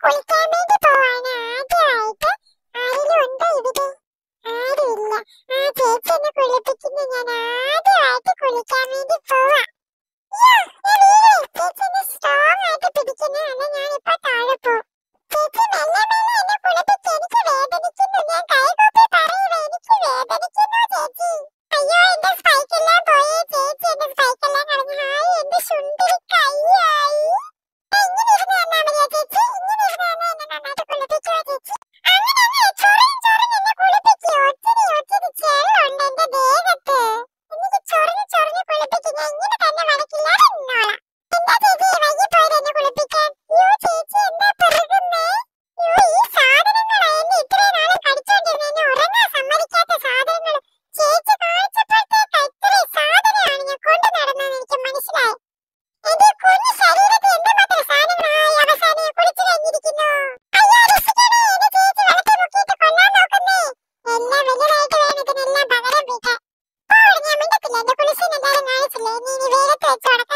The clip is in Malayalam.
കുളിക്കാൻ വേണ്ടി പോവാണ്. ആദ്യമായിട്ട് ആരെങ്കിലും ഉണ്ടോ ഇവിടെ? ആരുമില്ല. ആ ചേച്ചി എന്നെ കുളിപ്പിക്കുന്നു. ഞാൻ ആദ്യമായിട്ട് കുളിക്കാൻ വേണ്ടി പോവാ. ചേച്ചി എന്നെ സ്ട്രോങ് ആയിട്ട് പിടിക്കുന്നു. അല്ല ഞാനിപ്പോ താഴെ പോവും. ചേച്ചി മെല്ലെ മെല്ലെ എന്നെ കുളിപ്പിച്ച്. എനിക്ക് വേദനിക്കുന്നു. ഞാൻ കൈകൂപ്പി പറയുവേ, എനിക്ക് വേദനിക്കുന്നു ചേച്ചി. അയ്യോ എന്റെ സ്പൈക്ക് എല്ലാം പോയേ ചേച്ചി. എന്റെ സ്പൈക്ക് എല്ലാം കളഞ്ഞു. ഹായ് എന്റെ ചുണ്ടിൽ കൈയായി. ഇങ്ങനെ ഇരുന്ന് തന്നാ മതിയോ ചേച്ചി? ഇങ്ങനെ ഇരുന്ന് തന്നാ എന്നെ നന്നായിട്ട് കുളിപ്പിക്കുവോ ചേച്ചി? അങ്ങനെ അങ്ങനെ ചൊറിഞ്ഞ് ചൊറിഞ്ഞ് എന്നെ കുളിപ്പിക്ക്. ഒത്തിരി ഒത്തിരി ചെള്ളുണ്ട് എന്റെ ദേഹത്ത്. എനിക്ക് ചൊറിഞ്ഞ് ചൊറിഞ്ഞ് കുളിപ്പിക്ക്. ഞാൻ ഇങ്ങനെ തന്നെ വഴക്കില്ലാതെ നിന്നോളാം. എന്താ ചേച്ചി വൈകിപ്പോയത് എന്നെ കുളിപ്പിക്കാൻ? യോ ചേച്ചി എന്താ പെറുകുന്നേ? യോ ഈ സാധനങ്ങളാ എന്നെ ഇത്രയും നാളെ കടിച്ചോണ്ടിരുന്ന, എന്നെ ഉറങ്ങാൻ സമ്മതിക്കാത്ത സാധനങ്ങൾ. ചേച്ചി കാണിച്ചപ്പോഴത്തേക്ക് ഇത്രയും സാധനമാണ് ഞാൻ കൊണ്ടു നടന്നതെന്ന് എനിക്ക് മനസ്സിലായി. എന്റെ കുഞ്ഞു ശരീരത്തിൽ എന്തുമാത്രം സാധനങ്ങളായി അവസാനം ഞാൻ കുളിച്ചു കഴിഞ്ഞിരിക്കുന്നു. അയ്യോ രക്ഷിക്കണേ, എന്റെ ചേച്ചി വെള്ളത്തിൽ മുക്കിയിട്ട് കൊല്ലാൻ നോക്കുന്നേ. എല്ലാം വലുതായിട്ട് വേണം ഇതിനെല്ലാം പകരം വീട്ടാൻ. ഞാൻ മിണ്ടത്തില്ല. എന്റെ കുളിസിന് എല്ലാരും കാണിച്ചില്ലേ? ഇനി വെയിലത്ത് വെച്ചോണം.